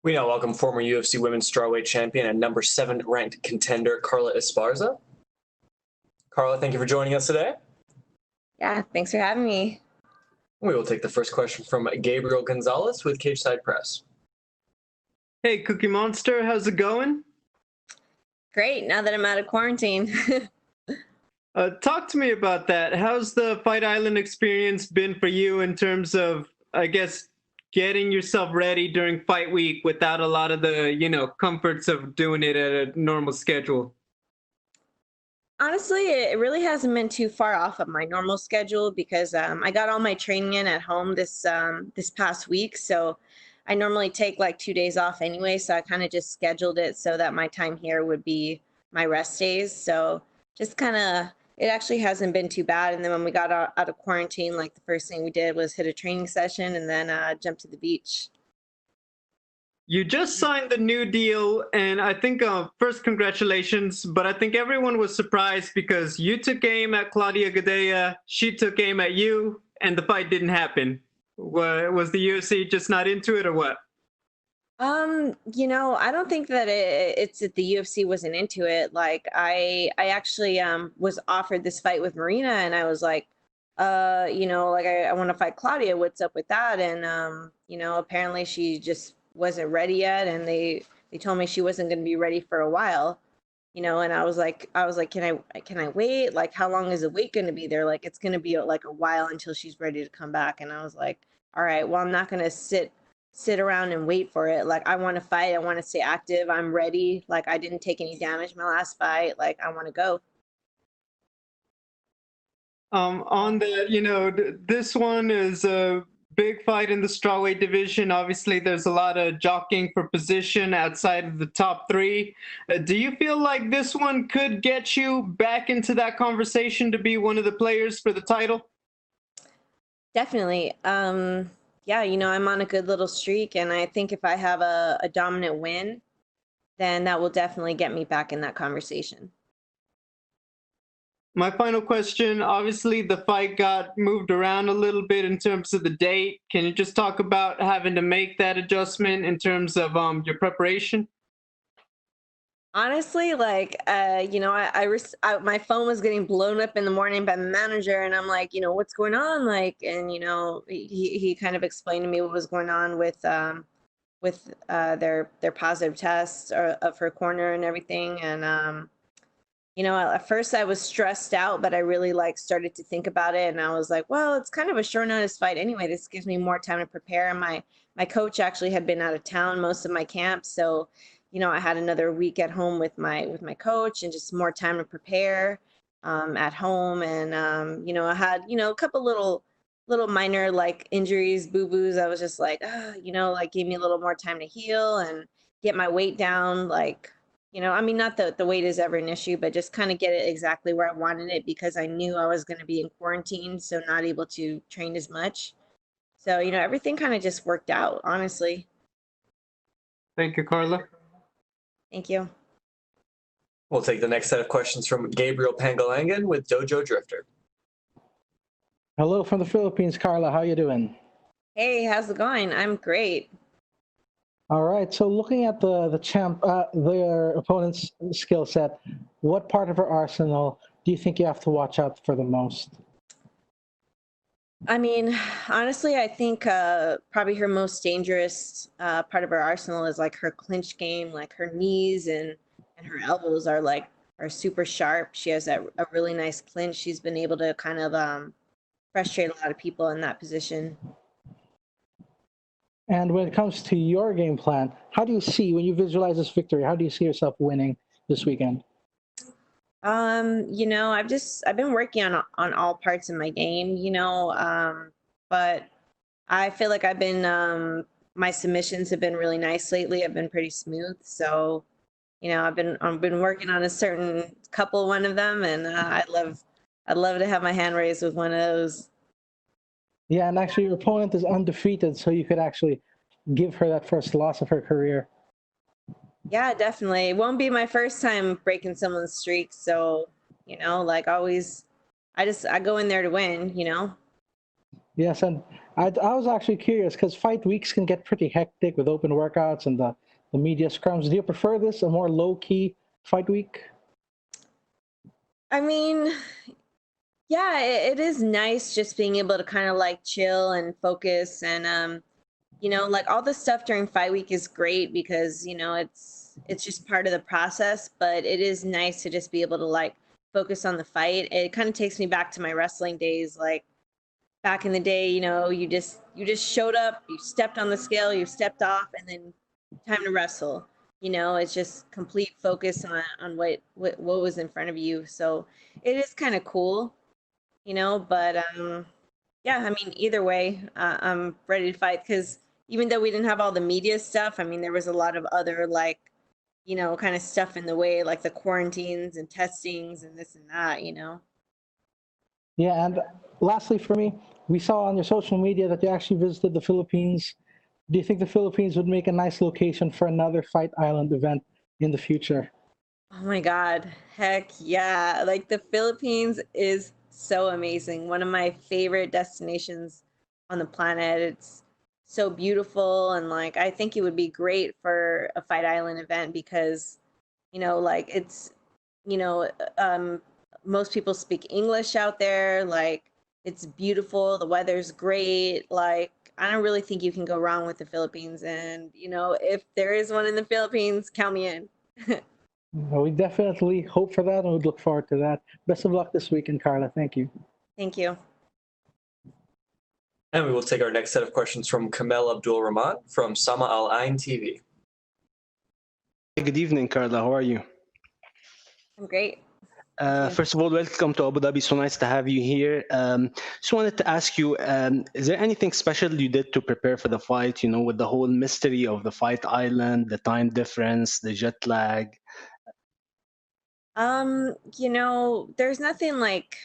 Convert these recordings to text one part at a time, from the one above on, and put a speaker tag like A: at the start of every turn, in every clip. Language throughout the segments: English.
A: We now welcome former UFC Women's Strawweight Champion and number 7 ranked contender, Carla Esparza. Carla, thank you for joining us today.
B: Yeah, thanks for having me.
A: We will take the first question from Gabriel Gonzalez with Cageside Press.
C: Hey, Cookie Monster, how's it going?
B: Great, now that I'm out of quarantine.
C: Talk to me about that. How's the Fight Island experience been for you in terms of, I guess, getting yourself ready during fight week without a lot of the, comforts of doing it at a normal schedule?
B: Honestly, it really hasn't been too far off of my normal schedule because I got all my training in at home this past week. So I normally take like 2 days off anyway. So I kind of just scheduled it so that my time here would be my rest days. So just kind of, it actually hasn't been too bad. And then when we got out of quarantine, like the first thing we did was hit a training session and then jump to the beach.
C: You just signed the new deal, and I think, first, congratulations, but I think everyone was surprised because you took aim at Claudia Gadelha, she took aim at you, and the fight didn't happen. Was the UFC just not into it, or what?
B: I don't think that it's that the UFC wasn't into it. Like I actually was offered this fight with Marina, and I was like, I want to fight Claudia. What's up with that? And apparently she just wasn't ready yet, and they told me she wasn't going to be ready for a while. And I was like, can I wait? Like, how long is the wait going to be? They're like, it's going to be like a while until she's ready to come back. And I was like, all right, well, I'm not going to sit around and wait for it. Like, I want to fight. I want to stay active. I'm ready. Like, I didn't take any damage my last fight. Like, I want to go.
C: On that, this one is a big fight in the strawweight division. Obviously, there's a lot of jockeying for position outside of the top 3. Do you feel like this one could get you back into that conversation to be one of the players for the title?
B: Definitely. Yeah, I'm on a good little streak, and I think if I have a dominant win, then that will definitely get me back in that conversation.
C: My final question, obviously the fight got moved around a little bit in terms of the date. Can you just talk about having to make that adjustment in terms of your preparation?
B: Honestly, like, my phone was getting blown up in the morning by the manager, and I'm like, what's going on? Like, and, he kind of explained to me what was going on with their positive tests of her corner and everything. And, at first I was stressed out, but I really started to think about it, and I was like, well, it's kind of a short notice fight anyway. This gives me more time to prepare. And my coach actually had been out of town most of my camp, so I had another week at home with my coach and just more time to prepare at home. And I had a couple little minor injuries, boo-boos. I was just like, gave me a little more time to heal and get my weight down. Not that the weight is ever an issue, but just kind of get it exactly where I wanted it, because I knew I was going to be in quarantine, so not able to train as much. So, everything kind of just worked out, honestly.
C: Thank you, Carla.
B: Thank you.
A: We'll take the next set of questions from Gabriel Pangalangan with Dojo Drifter.
D: Hello from the Philippines, Carla. How you doing?
B: Hey, how's it going? I'm great.
D: All right. So looking at their opponent's skill set, what part of her arsenal do you think you have to watch out for the most?
B: Honestly, I think probably her most dangerous part of her arsenal is her clinch game. Like, her knees and her elbows are super sharp. She has a really nice clinch. She's been able to kind of frustrate a lot of people in that position.
D: And when it comes to your game plan, how do you see, when you visualize this victory, how do you see yourself winning this weekend?
B: I've been working on all parts of my game, but I feel like my submissions have been really nice lately. I've been pretty smooth. So, I've been working on a certain one of them, and I'd love to have my hand raised with one of those.
D: Yeah, and actually your opponent is undefeated, so you could actually give her that first loss of her career.
B: Yeah, definitely. It won't be my first time breaking someone's streak. So, always, I go in there to win,
D: Yes, and I was actually curious because fight weeks can get pretty hectic with open workouts and the media scrums. Do you prefer this, a more low-key fight week?
B: I mean, yeah, it is nice just being able to kind of like chill and focus and like all the stuff during fight week is great because, it's just part of the process, but it is nice to just be able to like focus on the fight. It kind of takes me back to my wrestling days, like back in the day, you just showed up, you stepped on the scale, you stepped off, and then time to wrestle. It's just complete focus on what was in front of you. So it is kind of cool, but yeah, I mean, either way, I'm ready to fight because even though we didn't have all the media stuff, I mean, there was a lot of other like, kind of stuff in the way, like the quarantines and testings and this and that.
D: Yeah, and lastly for me, we saw on your social media that you actually visited the Philippines. Do you think the Philippines would make a nice location for another Fight Island event in the future?
B: Oh my God. Heck yeah. Like the Philippines is so amazing. One of my favorite destinations on the planet. It's so beautiful. And like, I think it would be great for a Fight Island event because, like you know, um, most people speak English out there. Like, it's beautiful. The weather's great. Like, I don't really think you can go wrong with the Philippines. And, if there is one in the Philippines, count me in.
D: Well, we definitely hope for that and would look forward to that. Best of luck this weekend, Carla. Thank you.
B: Thank you.
A: And we will take our next set of questions from Kamel Abdul Rahman from Sama Al Ain TV.
E: Good evening, Carla. How are you?
B: I'm great. Thank you.
E: First of all, welcome to Abu Dhabi. So nice to have you here. Just wanted to ask you, is there anything special you did to prepare for the fight, with the whole mystery of the fight island, the time difference, the jet lag?
B: There's nothing like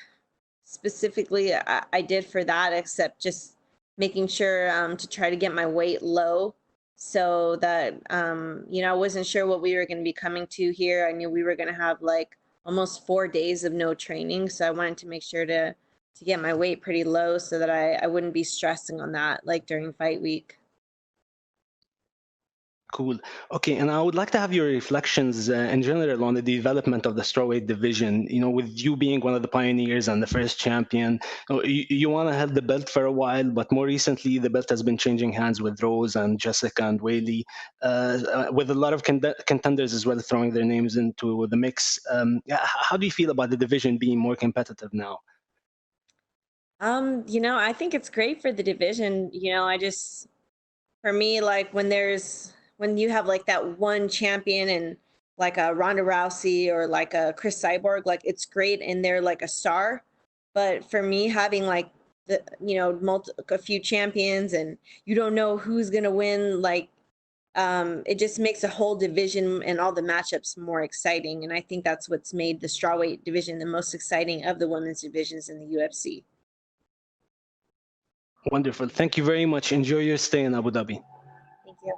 B: specifically I did for that except just making sure to try to get my weight low so that I wasn't sure what we were going to be coming to here. I knew we were going to have like almost 4 days of no training, so I wanted to make sure to get my weight pretty low so that I wouldn't be stressing on that like during fight week.
E: Cool. Okay, and I would like to have your reflections in general on the development of the strawweight division. With you being one of the pioneers and the first champion, you want to have the belt for a while, but more recently the belt has been changing hands with Rose and Jessica and Whaley, with a lot of contenders as well throwing their names into the mix. How do you feel about the division being more competitive now?
B: I think it's great for the division. For me, like when you have like that one champion and like a Ronda Rousey or like a Chris Cyborg, like it's great and they're like a star. But for me, having like a few champions and you don't know who's gonna win, like it just makes the whole division and all the matchups more exciting. And I think that's what's made the strawweight division the most exciting of the women's divisions in the UFC.
E: Wonderful. Thank you very much. Enjoy your stay in Abu Dhabi.
B: Thank you.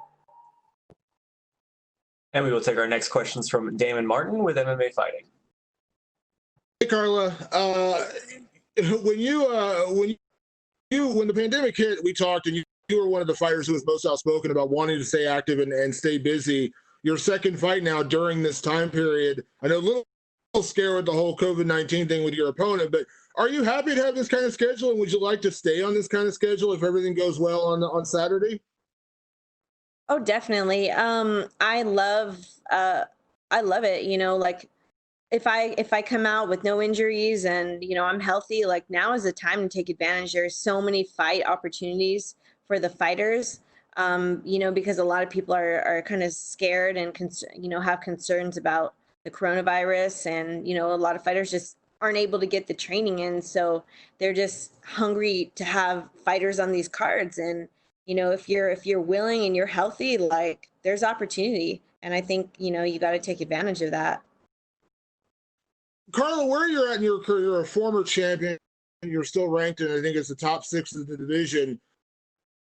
A: And we will take our next questions from Damon Martin with MMA Fighting.
F: Hey, Carla. When the pandemic hit, we talked, and you were one of the fighters who was most outspoken about wanting to stay active and stay busy. Your second fight now during this time period, I know a little scared with the whole COVID-19 thing with your opponent, but are you happy to have this kind of schedule, and would you like to stay on this kind of schedule if everything goes well on Saturday?
B: Oh, definitely. I love it. Like if I come out with no injuries and I'm healthy, like now is the time to take advantage. There's so many fight opportunities for the fighters. Because a lot of people are kind of scared and have concerns about the coronavirus, and a lot of fighters just aren't able to get the training in, so they're just hungry to have fighters on these cards. And if you're willing and you're healthy, like there's opportunity, and I think you got to take advantage of that.
F: Carla, where you're at in your career, you're a former champion. You're still ranked in, I think it's the top 6 of the division.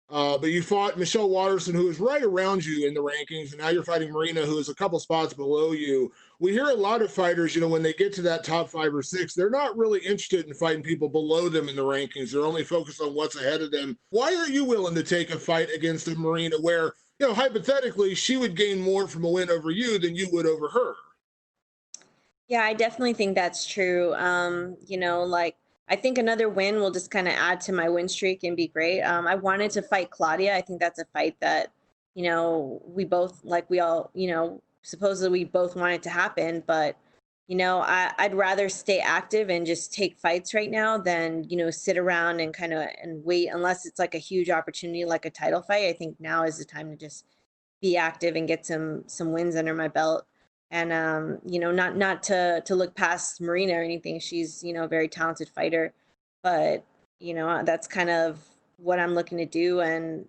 F: But you fought Michelle Waterson, who is right around you in the rankings, and now you're fighting Marina, who is a couple spots below you. We hear a lot of fighters, when they get to that top 5 or 6, they're not really interested in fighting people below them in the rankings. They're only focused on what's ahead of them. Why are you willing to take a fight against a Marina where, hypothetically, she would gain more from a win over you than you would over her?
B: Yeah, I definitely think that's true. I think another win will just kind of add to my win streak and be great. I wanted to fight Claudia. I think that's a fight that, we both, supposedly we both want it to happen. But, I'd rather stay active and just take fights right now than, sit around and and wait unless it's like a huge opportunity, like a title fight. I think now is the time to just be active and get some wins under my belt. And not to look past Marina or anything. She's a very talented fighter, but that's kind of what I'm looking to do. And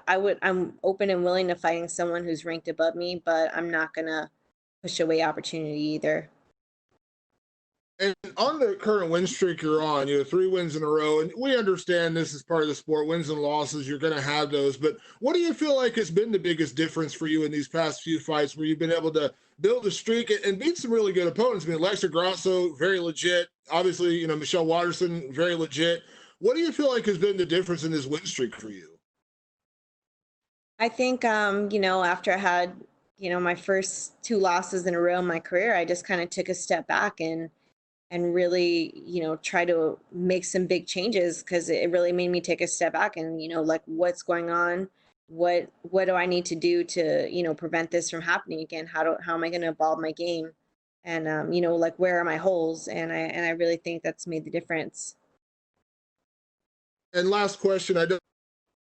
B: I'm open and willing to fighting someone who's ranked above me, but I'm not gonna push away opportunity either.
F: And on the current win streak you're on, 3 wins in a row, and we understand this is part of the sport, wins and losses, you're going to have those. But what do you feel like has been the biggest difference for you in these past few fights where you've been able to build a streak and beat some really good opponents? I mean, Alexa Grasso, very legit. Obviously, Michelle Waterson, very legit. What do you feel like has been the difference in this win streak for you?
B: I think, after I had, my first 2 losses in a row in my career, I just kind of took a step back and really, try to make some big changes, because it really made me take a step back and, like, what's going on? What do I need to do to, prevent this from happening again? How am I going to evolve my game? And, like, where are my holes? And I really think that's made the difference.
F: And last question, I don't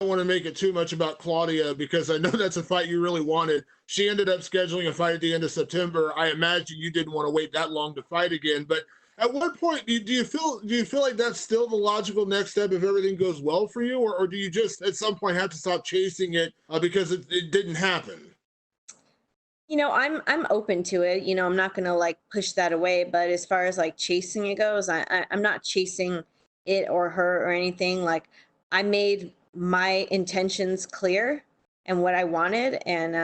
F: want to make it too much about Claudia because I know that's a fight you really wanted. She ended up scheduling a fight at the end of September. I imagine you didn't want to wait that long to fight again, but at what point do you feel like that's still the logical next step if everything goes well for you, or do you just at some point have to stop chasing it because it didn't happen?
B: I'm open to it. I'm not gonna like push that away. But as far as like chasing it goes, I'm not chasing it or her or anything. Like, I made my intentions clear and what I wanted, and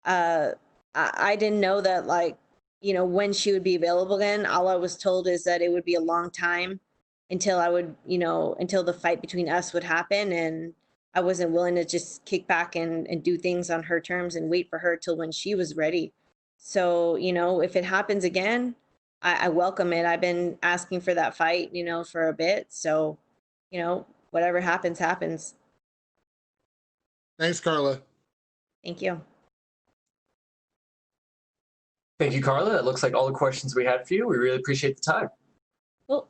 B: I didn't know that, like, when she would be available again. All I was told is that it would be a long time until I would, until the fight between us would happen. And I wasn't willing to just kick back and do things on her terms and wait for her till when she was ready. So, if it happens again, I welcome it. I've been asking for that fight, for a bit. So, whatever happens, happens.
F: Thanks, Carla.
B: Thank you.
A: Thank you, Carla. That looks like all the questions we had for you. We really appreciate the time.
B: Cool.